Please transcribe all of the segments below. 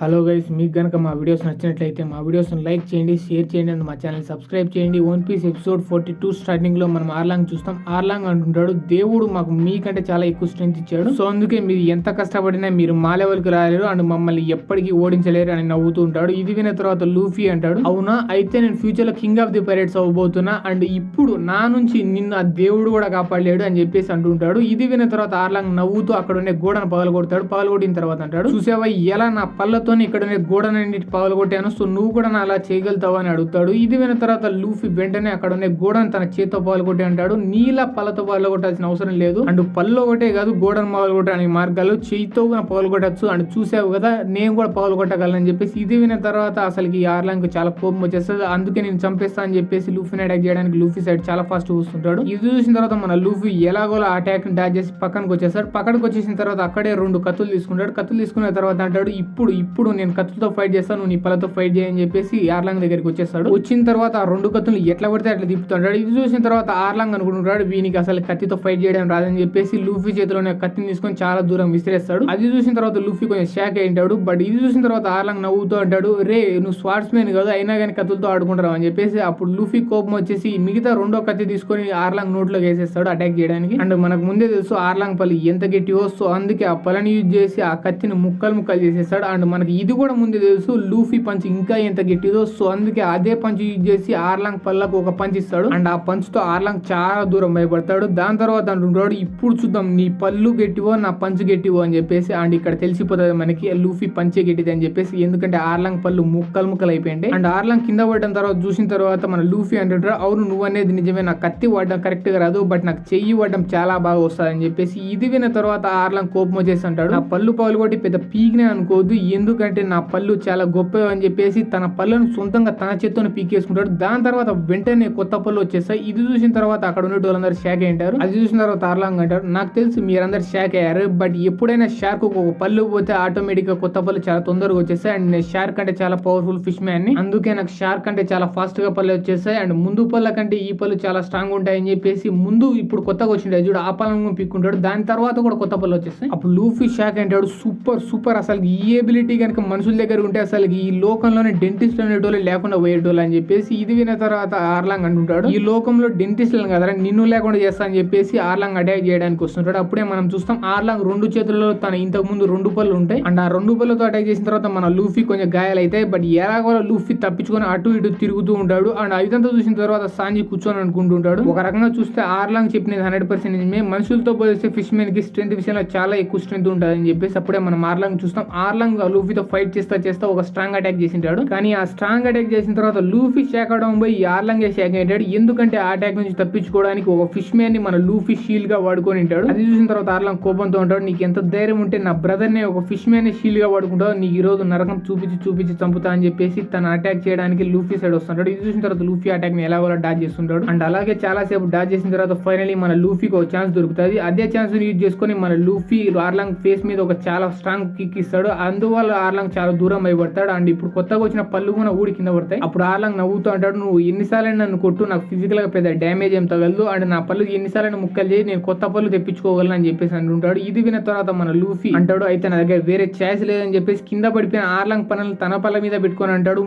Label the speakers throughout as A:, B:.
A: Hello guys, మీకు కనుక మా వీడియోస్ నచ్చినట్లయితే మా వీడియోస్ని లైక్ చేయండి, షేర్ చేయండి అండ్ మా ఛానల్ సబ్స్క్రైబ్ చేయండి. వన్ పీస్ ఎపిసోడ్ 42 స్టార్టింగ్లో మనం ఆర్లాంగ్ చూస్తాం. ఆర్లాంగ్ అంటుంటాడు, దేవుడు మాకు మీకంటే చాలా ఎక్కువ స్ట్రెంత్ ఇచ్చాడు, సో అందుకే మీరు ఎంత కష్టపడినా మీరు మా లెవెల్కి రాలేరు అండ్ మమ్మల్ని ఎప్పటికీ ఓడించలేరు అని నవ్వుతూ ఉంటాడు. ఇది విన్న తర్వాత లూఫీ అంటాడు, అవునా అయితే నేను ఫ్యూచర్లో కింగ్ ఆఫ్ ది పైరేట్స్ అవ్వబోతున్నా అండ్ ఇప్పుడు నా నుంచి నిన్ను ఆ దేవుడు కూడా కాపాడలేడు అని చెప్పేసి అంటుంటాడు. ఇది విన్న తర్వాత ఆర్లాంగ్ నవ్వుతూ అక్కడ ఉండే గోడను పగలగొడతాడు. పగలగొట్టిన తర్వాత అంటాడు, చూసావా ఎలా నా పళ్ళతో ఇక్కడ గోడనన్నిటి పగలగొట్టాను, సో నువ్వు కూడా అలా చేయగలుగుతావు అని అడుగుతాడు. ఇది విన్న తర్వాత లూఫీ వెంటనే అక్కడ ఉన్న గోడను తన చేతితో పగలగొట్టి అంటాడు, నీలా పళ్ళతో పగలగొట్టాల్సిన అవసరం లేదు అండ్ పళ్ళు ఒకటే కాదు గోడను పగలగొట్టడానికి మార్గాలు చేయితో పగలగొట్టచ్చు అండ్ చూసావు కదా నేను కూడా పగలగొట్టగలను చెప్పేసి. ఇది విన్న తర్వాత అసలుకి ఆర్లాంగ్ చాలా కోపం వచ్చేస్తుంది. అందుకే నేను చంపేస్తా అని చెప్పేసి లూఫీని అటాక్ చేయడానికి లూఫీ సైడ్ చాలా ఫాస్ట్ వస్తుంటాడు. ఇది చూసిన తర్వాత మన లూఫీ ఎలాగోలా అటాక్ డాచ్ చేసి పక్కనకి వచ్చేస్తాడు. పక్కనకి వచ్చేసిన తర్వాత అక్కడే 2 కత్తులు తీసుకుంటాడు. కత్తులు తీసుకున్న తర్వాత అంటాడు, ఇప్పుడు నేను కత్తులతో ఫైట్ చేస్తాను, నీ పళ్ళతో ఫైట్ చేయని చెప్పేసి ఆర్లాంగ్ దగ్గరికి వచ్చేస్తాడు. వచ్చిన తర్వాత ఆ 2 కత్తులు ఎట్లా పడితే అట్లా తిప్పుతుంటాడు. ఇది చూసిన తర్వాత ఆర్లాంగ్ అనుకుంటున్నాడు వీనికి అసలు కత్తితో ఫైట్ చేయడం రాదని చెప్పేసి లూఫీ చేతిలోనే కత్తిని తీసుకొని చాలా దూరం విసిరేస్తాడు. అది చూసిన తర్వాత లూఫీ కొంచెం షాక్ అయింటాడు. బట్ ఇది చూసిన తర్వాత ఆర్లాంగ్ నవ్వుతూ అంటాడు, రే నువ్వు స్వార్ట్స్ మ్యాన్ కదా అయినా కానీ కత్తులతో ఆడుకుంటారు అని చెప్పేసి. అప్పుడు లూఫీ కోపం వచ్చేసి మిగతా 2వ కత్తి తీసుకొని ఆర్లాంగ్ నోట్లోకి వేసేస్తాడు అటాక్ చేయడానికి. అండ్ మనకు ముందే తెలుసు ఆర్లాంగ్ పల్లి ఎంత గట్టివో, సో అందుకే ఆ పళ్ళని యూజ్ చేసి ఆ కత్తిని ముక్కలు చేసేస్తాడు. అండ్ మనకి ఇది కూడా ముందే తెలుసు లూఫీ పంచ్ ఇంకా ఎంత గట్టిదో, సో అందుకే అదే పంచ్ యూజ్ చేసి ఆర్లాంగ్ పళ్ళకు ఒక పంచ్ ఇస్తాడు అండ్ ఆ పంచ్ తో ఆర్లాంగ్ చాలా దూరం భయపడతాడు. దాని తర్వాత అంటుంటాడు, ఇప్పుడు చూద్దాం నీ పళ్ళు గట్టివో నా పంచ్ గట్టివో అని చెప్పేసి. అండ్ ఇక్కడ తెలిసిపోతుంది మనకి లూఫీ పంచే గట్టిది అని చెప్పేసి, ఎందుకంటే ఆర్లాంగ్ పళ్ళు ముక్కలు అయిపోయింది. అండ్ ఆర్లాంగ్ కింద పడ్డం తర్వాత చూసిన తర్వాత మన లూఫీ అంటుంటాడు, అవును నువ్వు అనేది నిజమే, నాకు కత్తి వాడడం కరెక్ట్ గా రాదు బట్ నాకు చెయ్యి వాడడం చాలా బాగా వస్తుంది అని చెప్పేసి. ఇది విన్న తర్వాత ఆర్లాంగ్ కోపం వచ్చేసి అంటాడు, నా పళ్ళు పగలగొట్టి పెద్ద పీకినే అనుకోవద్దు, ఎందుకంటే నా పళ్ళు చాలా గొప్ప అని చెప్పేసి తన పళ్ళను సొంతంగా తన చేత్తోనే పీకేసుకుంటాడు. దాని తర్వాత వెంటనే కొత్త పళ్ళు వచ్చేస్తాయి. ఇది చూసిన తర్వాత అక్కడ ఉన్న వాళ్ళందరూ షాక్ అయ్యారు. అది చూసిన తర్వాత ఆర్లాంగ్ అంటారు, నాకు తెలుసు మీరందరూ షాక్ అయ్యారు బట్ ఎప్పుడైనా షార్క్ ఒక పళ్ళు పోతే ఆటోమేటిక్ గా కొత్త పళ్ళు చాలా తొందరగా వచ్చేస్తాయి అండ్ నేను షార్క్ అంటే చాలా పవర్ఫుల్ ఫిష్ మ్యాన్ ని, అందుకే నాకు షార్క్ అంటే చాలా ఫాస్ట్ గా పళ్ళు వచ్చేస్తాయి అండ్ ముందు పళ్ళ కంటే ఈ పళ్ళు చాలా స్ట్రాంగ్ ఉంటాయని చెప్పేసి ముందు ఇప్పుడు కొత్తగా వచ్చిండే చూడు ఆ పళ్ళను పీక్కుంటాడు. దాని తర్వాత కూడా కొత్త పళ్ళు వచ్చేస్తాయి. అప్పుడు లూఫీ షాక్ అంటాడు, సూపర్ అసలు ఈ ఎబిలిటీ కనుక మనుషుల దగ్గర ఉంటే అసలు ఈ లోకంలోనే డెంటిస్ట్ అనేటోళ్ళు లేకుండా పోయేటోళ్ళు అని చెప్పేసి. ఇది విన్న తర్వాత ఆర్లాంగ్ అంటుంటాడు, ఈ లోకంలో డెంటిస్ట్లను కదా నిన్ను లేకుండా చేస్తా అని చెప్పేసి ఆర్లాంగ్ అటాక్ చేయడానికి వస్తుంటాడు. అప్పుడే మనం చూస్తాం ఆర్లాంగ్ 2 చేతుల్లో తన ఇంతకు ముందు 2 పళ్ళు ఉంటాయి అండ్ ఆ 2 పళ్ళతో అటాక్ చేసిన తర్వాత మన లూఫీ కొంచెం గాయాలైతాయి. బట్ ఎలాగో లూఫీ తప్పించుకొని అటు ఇటు తిరుగుతూ ఉంటాడు అండ్ ఇదంతా చూసిన తర్వాత సాంజీ కూర్చొని అనుకుంటుంటాడు. ఒక రకంగా చూస్తే ఆర్లాంగ్ చెప్పినది 100% నిజమే, మనుషులతో పోలిస్తే ఫిష్ మ్యాన్ కి స్ట్రెంత్ విషయంలో చాలా ఎక్కువ స్ట్రెంత్ ఉంటుంది అని చెప్పేసి. అప్పుడే మనం ఆర్లాంగ్ చూస్తాం ఆర్లాంగ్ లూఫీతో ఫైట్ చేస్తా ఒక స్ట్రాంగ్ అటాక్ చేసింటాడు. కానీ ఆ స్ట్రాంగ్ అటాక్ చేసిన తర్వాత లూఫీ షాక్ అవడం పోయి ఆర్లాంగ్ షాక్ అయ్యాడు, ఎందుకంటే ఆ అటాక్ నుంచి తప్పించుకోవడానికి ఒక ఫిష్ మ్యాన్ ని మన లూఫీ షీల్డ్ గా వాడుకొని ఉంటాడు. అది చూసిన తర్వాత ఆర్లాంగ్ కోపంతో ఉంటాడు, నీకు ఎంత ధైర్యం ఉంటే నా బ్రదర్ ని ఒక ఫిష్ మ్యాన్ ని షీల్డ్ గా వాడుకుంటావు, నీకు ఈ రోజు నరకం చూపించి చంపుతా అని చెప్పేసి తన అటాక్ చేయడానికి లూఫీ సైడ్ వస్తుంటాడు. ఇది చూసిన తర్వాత లూఫీ అటాక్ ని ఎలాగోలా డాచ్ చేస్తుంటాడు అండ్ అలాగే చాలా సేపు డాచ్ చేసిన తర్వాత ఫైనలీ మన లూఫీకి ఒక ఛాన్స్ దొరుకుతుంది. అదే ఛాన్స్ యూజ్ చేసుకుని మన లూఫీ ఆర్లాంగ్ ఫేస్ మీద ఒక చాలా స్ట్రాంగ్ కిక్ ఇస్తాడు. అందువల్ల ఆర్లాంగ్ చాలా దూరం అయిపడతాడు అండ్ ఇప్పుడు కొత్తగా వచ్చిన పళ్ళు కూడా ఊడి కింద పడతాయి. అప్పుడు ఆర్లాంగ్ నవ్వుతూ అంటాడు, నువ్వు ఎన్నిసార్లు నన్ను కొట్టు, నాకు ఫిజికల్ గా పెద్ద డ్యామేజ్ ఏం తగలదు అండ్ నా పళ్ళు ఎన్నిసార్లు ముక్కలు చేసి నేను కొత్త పళ్ళు తెప్పించుకోగలను అని చెప్పేసి అంటుంటాడు. ఇది విన్న తర్వాత మన లూఫీ అంటాడు, అయితే నా దగ్గర వేరే ఛాయిస్ లేదని చెప్పేసి కింద పడిపోయిన ఆర్లాంగ్ పనులు తన పళ్ళ మీద పెట్టుకొని అంటాడు,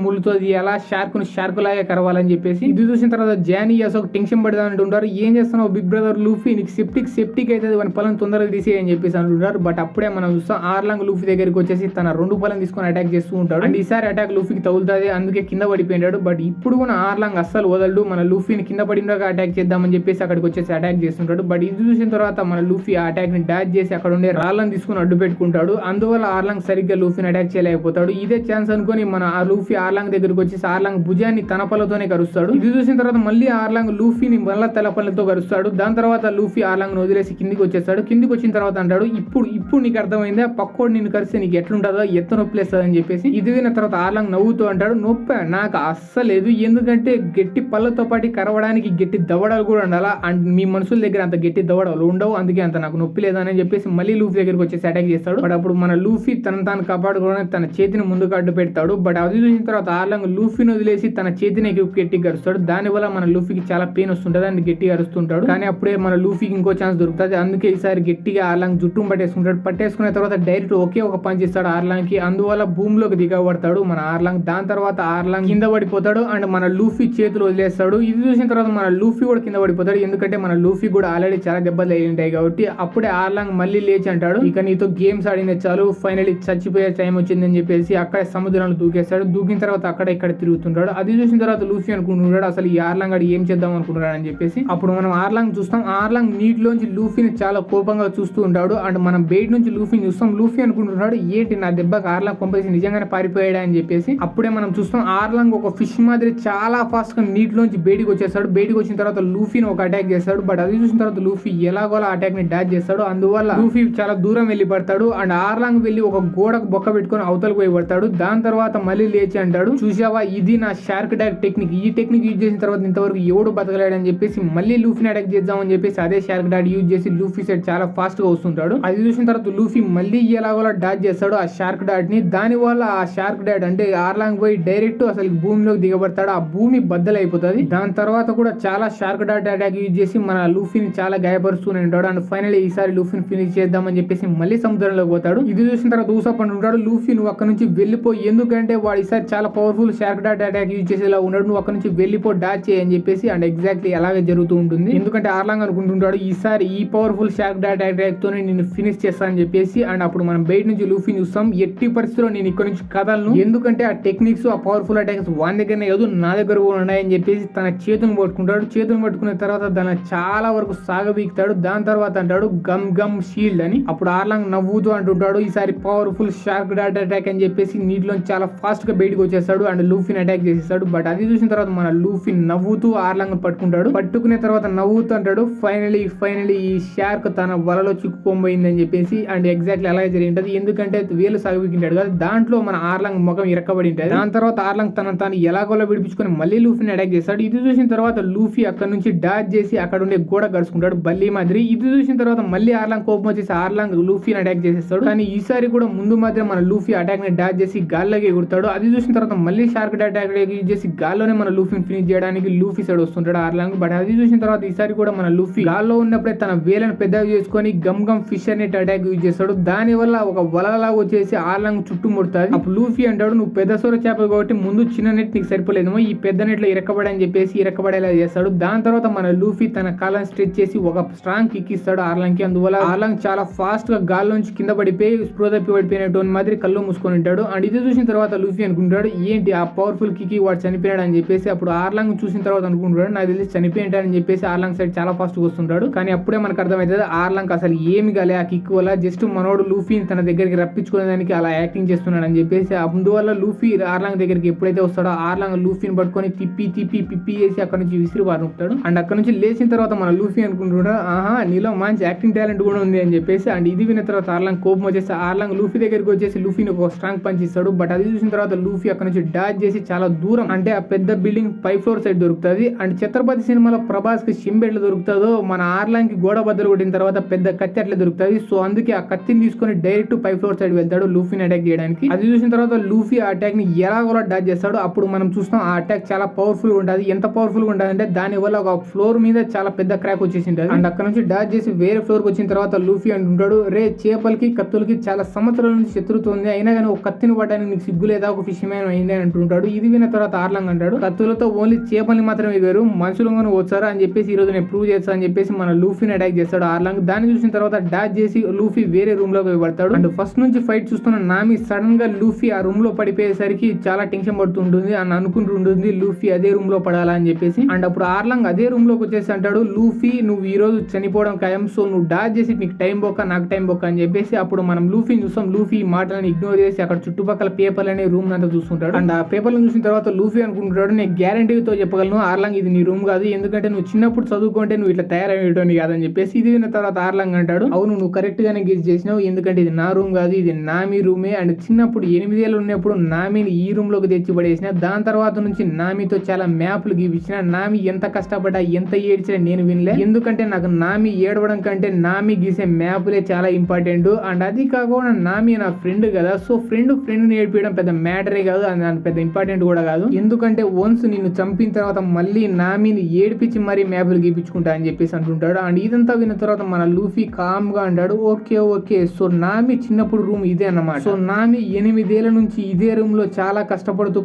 A: ముళ్ళుతో ఎలా షార్క్ లాగా కరవాలని చెప్పేసి. ఇది చూసిన తర్వాత జానీ ఒక టెన్షన్ పడదా అంటుంటారు, ఏం చేస్తున్నావు బిగ్ బ్రదర్ లూఫీ, నీకు సెప్టిక్ అయితే వాని పళ్ళని తొందరగా తీసేయని అని చెప్పేసి అంటుంటారు. బట్ అప్పుడే మనం చూస్తాం ఆర్లాంగ్ లూఫీ దగ్గరికి వచ్చేసి తన 2 పళ్ళని తీసుకొని అటాక్ చేస్తూ ఉంటాడు అండ్ ఈసారి అటాక్ లూఫీకి తగులుతుంది, అందుకే కింద పడిపోయినాడు. బట్ ఇప్పుడు కూడా ఆర్లాంగ్ అస్సలు వదలడు, మన లూఫీని కింద పడినాక అటాక్ చేద్దామని చెప్పేసి అక్కడికి వచ్చేసి అటాక్ చేస్తుంటాడు. బట్ ఇది చూసిన తర్వాత మన లూఫీ ఆ అటాక్ ని డాచ్ చేసి అక్కడ ఉండే రాళ్ళని తీసుకుని అడ్డు పెట్టుకుంటాడు. అందువల్ల ఆర్లాంగ్ సరిగ్గా లూఫీని అటాక్ చేయలేకపోతాడు. ఇదే ఛాన్స్ అనుకుని మన లూఫీ ఆర్లాంగ్ దగ్గరికి వచ్చేసి ఆర్లాంగ్ భుజాన్ని తన పళ్ళతోనే కరుస్తాడు. ఇది చూసిన తర్వాత మళ్ళీ ఆర్లాంగ్ లూఫీని మళ్ళీ తల పళ్ళతో కరుస్తాడు. దాని తర్వాత లూఫీ ఆర్లాంగ్ వదిలేసి కిందికి వచ్చేస్తాడు. కిందికి వచ్చిన తర్వాత అంటాడు, ఇప్పుడు నీకు అర్థమైందా పక్కోడు నిన్ను కలిస్తే నీకు ఎట్లుంటుందో ఎత్తు నొప్పిలేస్తుంది అని చెప్పేసి. ఇది విన్న తర్వాత ఆర్లాంగ్ నవ్వుతూ అంటాడు, నొప్పి నాకు అస్సలేదు, ఎందుకంటే గట్టి పళ్ళతో పాటు కరవడానికి గట్టి దవడాలు కూడా ఉండాలా అండ్ మీ మనుషుల దగ్గర అంత గట్టి దవడాలు ఉండవు, అందుకే అంత నాకు నొప్పి లేదని చెప్పేసి మళ్ళీ లూఫీ దగ్గరికి వచ్చేసి అటాక్ చేస్తాడు. బట్ అప్పుడు మన లూఫీ తాను కాపాడుకోవడానికి తన చేతిని ముందుకు అడ్డు పెడతాడు. బట్ అది చూసిన తర్వాత ఆర్లాంగ్ లూఫీని వదిలేసి తన చేతిని గట్టి గరుస్తాడు. దానివల్ల మన లూఫీకి చాలా పెయిన్ వస్తుంటది అండ్ గట్టిగా అరుస్తుంటాడు. కానీ అప్పుడే మన లూఫీకి ఇంకో ఛాన్స్ దొరుకుతుంది, అందుకే ఈసారి గట్టిగా ఆర్లాంగ్ జుట్టు పట్టేసుకుంటాడు. పట్టేసుకున్న తర్వాత డైరెక్ట్ ఒకే ఒక పంచ్ ఇస్తాడు ఆర్లాంగ్ కి. అందువల్ల భూమిలోకి దిగబడతాడు మన ఆర్లాంగ్. దాని తర్వాత ఆర్లాంగ్ కింద పడిపోతాడు అండ్ మన లూఫీ చేతులు వదిలేస్తాడు. ఇది చూసిన తర్వాత మన లూఫీ కూడా కింద పడిపోతాడు, ఎందుకంటే మన లూఫీ కూడా ఆల్రెడీ చాలా దెబ్బలు ఉంటాయి కాబట్టి. అప్పుడే ఆర్లాంగ్ మళ్ళీ లేచి అంటాడు, ఇక నీతో గేమ్స్ ఆడిన చాలు, ఫైనలీ చచ్చిపోయే టైం వచ్చిందని చెప్పేసి అక్కడే సముద్రంలో దూకేస్తాడు. దూకిన తర్వాత అక్కడ ఇక్కడ తిరుగుతుంటాడు. అది చూసిన తర్వాత లూఫీ అనుకుంటున్నాడు అసలు ఈ ఆర్లాంగ్ ఆడి ఏం చేద్దాం అనుకుంటున్నాడు అని చెప్పేసి. అప్పుడు మనం ఆర్లాంగ్ చూస్తాం. ఆర్లాంగ్ నీటిలోంచి లూఫీని చాలా కోపంగా చూస్తూ ఉంటాడు అండ్ మనం బయట నుంచి లూఫీని చూస్తాం. లూఫీ అనుకుంటున్నాడు ఏంటి నా దెబ్బకి ఆర్లాంగ్ పంపేసి నిజంగానే పారిపోయాడా అని చెప్పేసి. అప్పుడే మనం చూస్తాం ఆర్లాంగ్ ఒక ఫిష్ మాదిరి చాలా ఫాస్ట్ గా నీటిలోంచి బయటికి వచ్చేస్తాడు. బయటికి వచ్చిన తర్వాత లూఫీని ఒక అటాక్ చేస్తాడు. బట్ అది చూసిన తర్వాత లూఫీ ఎలాగోలా అటాక్ ని డాచ్ చేస్తాడు. అందువల్ల లూఫీ చాలా దూరం వెళ్ళి పడతాడు అండ్ ఆర్లాంగ్ వెళ్ళి ఒక గోడకు బొక్క పెట్టుకుని అవతలకు పోయి పడతాడు. దాని తర్వాత మళ్ళీ లేచి అంటాడు, చూసావా ఇది నా షార్క్ అటాక్ టెక్నిక్, ఈ టెక్నిక్ యూజ్ చేసిన తర్వాత ఇంతవరకు ఎవడు బతకలేడు అని చెప్పేసి మళ్ళీ లూఫీని అటాక్ చేద్దామని చెప్పేసి అదే షార్క్ డాట్ యూజ్ చేసి లూఫీ సైడ్ చాలా ఫాస్ట్ గా వస్తుంటాడు. అది చూసిన తర్వాత లూఫీ మళ్ళీ ఎలాగోలా డాచ్ చేస్తాడు ఆ షార్క్ డాట్ ని. దాని వల్ల ఆ షార్క్ డాట్ అంటే ఆర్లాంగ్ పోయి డైరెక్ట్ అసలు భూమిలోకి దిగబడతాడు. ఆ భూమి బద్దలైపోతుంది. దాని తర్వాత కూడా చాలా షార్క్ డాట్ అటాక్ యూజ్ చేసి మన లూఫీని చాలా గాయపరుస్తూనే ఉంటాడు అండ్ ఫైనల్ ఈసారి లూఫీని ఫినిష్ చేద్దామని చెప్పేసి మళ్ళీ సముద్రంలోకి పోతాడు. ఇది చూసిన తర్వాత ఊసప్ అంటుంటాడు, లూఫీ నువ్వు అక్కడ నుంచి వెళ్ళిపో, ఎందుకంటే వాడు ఈసారి చాలా powerful shark dot attack use చేసేలా ఉన్నాడు, నువ్వు అక్కడ నుంచి వెళ్ళిపో డాచ్ చేయని చెప్పేసి. అండ్ ఎగ్జాక్ట్లీ అలాగే జరుగుతూ ఉంటుంది, ఎందుకంటే ఆర్లాంగ్ అనుకుంటుంటాడు ఈసారి ఈ పవర్ఫుల్ షార్క్ డాట్ అటాక్ తోనే నేను ఫినిష్ చేస్తానని చెప్పేసి. అండ్ అప్పుడు మనం బయట నుంచి లూఫీని చూస్తాం, ఎట్టి పరిస్థితిలో నేను ఇక్కడ నుంచి కదలను, ఎందుకంటే ఆ టెక్నిక్స్ ఆ పవర్ఫుల్ అటాక్స్ వాని దగ్గరనే కాదు నా దగ్గర కూడా ఉన్నాయని చెప్పేసి తన చేతును పట్టుకుంటాడు. చేతును పట్టుకున్న తర్వాత దాన్ని చాలా వరకు సాగబీకుతాడు. దాని తర్వాత అంటాడు గమ్ గమ్ షీల్డ్ అని. అప్పుడు ఆర్లాంగ్ నవ్వుతూ అంటుంటాడు ఈసారి పవర్ఫుల్ షార్క్ డాట్ అటాక్ అని చెప్పేసి నీటిలో చాలా ఫాస్ట్ గా బయటకు వచ్చేస్తాడు అండ్ లూఫీని అటాక్ చేసేస్తాడు. బట్ అది చూసిన తర్వాత మన లూఫీ నవ్వుతూ ఆర్లాంగ్ పట్టుకుంటాడు. పట్టుకునే తర్వాత నవ్వుతూ అంటాడు ఫైనలీ ఈ షార్క్ తన వలలో చిక్కుకోబోయిందని చెప్పేసి. అండ్ ఎగ్జాక్ట్లీ అలాగే జరిగి ఉంటది, ఎందుకంటే వేలు సాగబీకింటాడు కదా, దాంట్లో మన ఆర్లాంగ్ ముఖం ఇరక్కబడి ఉంటుంది. దాని తర్వాత ఆర్లాంగ్ తాను ఎలాగోలా విడిపించుకొని మళ్ళీ లూఫీని అటాక్ చేస్తాడు. ఇది చూసిన తర్వాత లూఫీ అక్కడ నుంచి డాచ్ చేసి అక్కడ ఉండే గోడ గడుచుకుంటాడు బల్లి మాదిరి. ఇది చూసిన తర్వాత మళ్ళీ ఆర్లాంగ్ కోపం వచ్చేసి ఆర్లాంగ్ లూఫీని అటాక్ చేసేస్తాడు. కానీ ఈసారి కూడా ముందు మాత్రం మన లూఫీ అటాక్ ని డాచ్ చేసి గాల్లోకి ఎగురుతాడు. అది చూసిన తర్వాత మళ్ళీ షార్క్ అటాక్ యూజ్ చేసి గాల్లోనే మన లూఫీని ఫినిష్ చేయడానికి లూఫీ సైడ్ వస్తుంటాడు ఆర్లాంగ్. బట్ అది చూసిన తర్వాత ఈసారి కూడా మన లూఫీ గాల్లో ఉన్నప్పుడే తన వేలను పెద్దగా చేసుకొని gum gum fish net attack use చేస్తాడు. దాని వల్ల ఒక వలలాగా వచ్చేసి ఆర్లాంగ్ చుట్టుముడుతుంది. అప్పుడు లూఫీ అంటాడు నువ్వు పెద్ద సొర చేపలు కాబట్టి ముందు చిన్న నెట్ నీకు సరిపోలేదేమో, ఈ పెద్ద నెట్ లో ఇరక్కబడని చెప్పేసి ఇరక్కబడేలా చేస్తాడు. దాని తర్వాత మన లూఫీ తన కాళ్ళని స్ట్రెచ్ చేసి ఒక స్ట్రాంగ్ కిక్ ఇస్తాడు ఆర్లాంగ్ కి. అందువల్ల ఆర్లాంగ్ చాలా ఫాస్ట్ గా గాల్లోంచి కింద పడిపోయి స్ప్రో తప్పి పడిపోయినట్టు మాదిరి కళ్ళు మూసుకొని ఉంటాడు. అండ్ ఇది చూసిన తర్వాత లూఫీ అనుకుంటాడు ఏంటి ఆ పవర్ఫుల్ కిక్ వాడు చనిపోయాడు అని చెప్పేసి. అప్పుడు ఆర్లాంగ్ చూసిన తర్వాత అనుకుంటాడు నాకు తెలిసి చనిపోయింటాడని చెప్పేసి ఆర్లాంగ్ సైడ్ చాలా ఫాస్ట్ గా వస్తుంటాడు. కానీ అప్పుడే మనకు అర్థమవుతుంది ఆర్లాంగ్ అసలు ఏమి గాలే ఆ కిక్ వల్ల, జస్ట్ మనోడు లూఫీని తన దగ్గరికి రప్పించుకోవడానికి అలా యాక్టింగ్ చేస్తున్నాడు అని చెప్పేసి. అందువల్ల లూఫీ ఆర్లాంగ్ దగ్గరికి ఎప్పుడైతే వస్తాడో ఆర్లాంగ్ లూఫీని పట్టుకొని తిప్పి చేసి అక్కడ నుంచి విసిరి పారుతాడు. అండ్ అక్కడ నుంచి లేచిన తర్వాత మన లూఫీ అనుకుంటున్నాడు ఆహా నీలో మంచి యాక్టింగ్ టాలెంట్ కూడా ఉంది అని చెప్పేసి. అండ్ ఇది విన్న తర్వాత ఆర్లాంగ్ కోపం వచ్చేసి ఆర్లాంగ్ లూఫీ దగ్గరికి వచ్చేసి లూఫీని ఒక స్ట్రాంగ్ పంచ్ ఇస్తాడు. బట్ అది చూసిన తర్వాత లూఫీ అక్కడ నుంచి డాచ్ చేసి చాలా దూరం అంటే ఆ పెద్ద బిల్డింగ్ 5th ఫ్లోర్ సైడ్ దొరుకుతుంది. అండ్ ఛత్రపతి సినిమాలో ప్రభాస్ కి షింబ్ ఎట్లా దొరుకుతుందో మన ఆర్లాంగ్ కి గోడ బద్దలు కొట్టిన తర్వాత పెద్ద కత్తి అట్లా దొరుకుతుంది. సో అందుకే ఆ కత్తిని తీసుకొని డైరెక్ట్ 5th ఫ్లోర్ సైడ్ వెళ్తాడు లూఫీని అటాక్ చేయడానికి. అది చూసిన తర్వాత లూఫీ ఆ అటాక్ ని ఎలాగోలా డాచ్ చేస్తాడు. అప్పుడు మనం చూస్తాం ఆ అటాక్ చాలా పవర్ఫుల్ గా ఉంటుంది. ఎంత పవర్ఫుల్ గా ఉంటుంది అంటే దాని వల్ల ఒక ఫ్లోర్ మీద చాలా పెద్ద క్రాక్ వచ్చేసి ఉంటుంది. అండ్ అక్కడ నుంచి డాచ్ చేసి వేరే ఫ్లోర్ కి వచ్చిన తర్వాత లూఫీ అంటుంటాడు రే చేపలకి కత్తులకి చాలా సంవత్సరాల నుంచి శత్రుత్వం ఉంది, అయినా కానీ ఒక కత్తిని పడడానికి నీకు సిగ్గు లేదా, ఒక ఫిష్ మ్యాన్ అయింది అని అంటుంటాడు. ఇది విన్న తర్వాత ఆర్లాంగ్ అంటాడు కత్తులతో ఓన్లీ చేపల్ని మాత్రమే వేరు మనుషులు వచ్చారా అని చెప్పేసి ఈ రోజు నేను ప్రూవ్ చేస్తా అని చెప్పేసి మన లూఫీని అటాక్ చేస్తాడు ఆర్లాంగ్. దాన్ని చూసిన తర్వాత డాచ్ చేసి లూఫీ వేరే రూమ్ లో పడతాడు. అండ్ ఫస్ట్ నుంచి ఫైట్ చూస్తున్న నామి సడన్ గా లూఫీ ఆ రూమ్ లో పడిపోయేసరికి చాలా టెన్షన్ పడుతుంటుంది అని అనుకుంటుంటుంది లూఫీ అదే రూమ్ లో పడాలా అని చెప్పేసి. అండ్ అప్పుడు ఆర్లాంగ్ అదే రూమ్ లోకి వచ్చేసి అంటాడు లూఫీ నువ్వు ఈ రోజు చనిపోవడం ఖాయం, సో నువ్వు డాచ్ చేసి నీకు టైం బొక్క నాకు టైం బొక్క అని చెప్పేసి. అప్పుడు మనం లూఫీని చూస్తాం, లూఫీ మాటలను ఇగ్నోర్ చేసి అక్కడ చుట్టుపక్కల పేపర్లు అనే రూమ్ అంతా చూస్తుంటాడు. అండ్ ఆ పేపర్లను చూసిన తర్వాత లూఫీ అనుకుంటాడు నేను గ్యారంటీతో చెప్పగలను ఆర్లాంగ్ ఇది నీ రూమ్ కాదు, ఎందుకంటే నువ్వు చిన్నప్పుడు చదువుకుంటే నువ్వు ఇట్లా తయారయ్యేటోని కాదని చెప్పేసి. ఇది విన్న తర్వాత ఆర్లాంగ్ అంటాడు అవును నువ్వు కరెక్ట్ గానే గెస్ చేసినావు, ఎందుకంటే ఇది నా రూమ్ కాదు ఇది నామి రూమే. అండ్ చిన్నప్పుడు 8 ఏళ్ళు ఉన్నప్పుడు నామిని ఈ రూమ్ లోకి తెచ్చి పడేసిన, దాని తర్వాత నుంచి నామితో చాలా మ్యాప్లు గీపించిన, నామి ఎంత కష్టపడ్డా ఎంత ఏడ్చినా నేను వినలే, ఎందుకంటే నాకు నామి ఏడవడం కంటే నామి గీసే మ్యాప్లే చాలా ఇంపార్టెంట్. అండ్ అది కాకుండా నామి నా ఫ్రెండ్ కదా, సో ఫ్రెండ్ నేర్పించడం పెద్ద మ్యాటరే కాదు, అది పెద్ద ఇంపార్టెంట్ కూడా కాదు, ఎందుకంటే వన్స్ నిన్ను చంపిన తర్వాత మళ్ళీ నామిని ఏడిపించి మరీ మ్యాప్లు గీపించుకుంటా అని చెప్పేసి అంటుంటాడు. అండ్ ఇదంతా విన్న తర్వాత మన లూఫీ కామ్ గా అంటాడు ఓకే సో నామి చిన్నప్పుడు రూమ్ ఇదే అన్నమాట. సో నామి 8 ఏళ్ల నుంచి ఇదే రూమ్ లో చాలా కష్టపడుతూ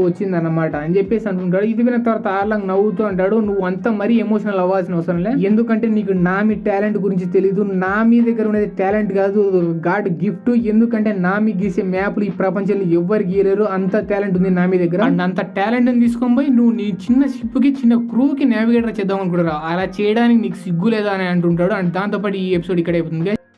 A: వచ్చింది అన్నమాట అని చెప్పేసి అంటుంటాడు. ఇది విన్న తర్వాత ఆర్లాంగ్ నవ్వుతూ అంటాడు, నువ్వు అంతా మరీ ఎమోషనల్ అవ్వాల్సిన అవసరం లేదు, ఎందుకంటే నీకు నామి టాలెంట్ గురించి తెలీదు. నామి దగ్గర ఉండేది టాలెంట్ కాదు, గాడ్ గిఫ్ట్. ఎందుకంటే నామి గీసే మ్యాప్లు ఈ ప్రపంచంలో ఎవ్వరు గీయలేరు, అంత టాలెంట్ ఉంది నామి దగ్గర. అండ్ అంత టాలెంట్ ని తీసుకొని పోయి నువ్వు నీ చిన్న షిప్ కి చిన్న క్రూ కి నావిగేటర్ చేద్దాం అనుకుంటారా, అలా చేయడానికి నీకు సిగ్గు లేదా అని అంటుంటాడు. అండ్ దాంతోపాటు ఈ ఎపిసోడ్ ఇక్కడ అయిపోతుంది.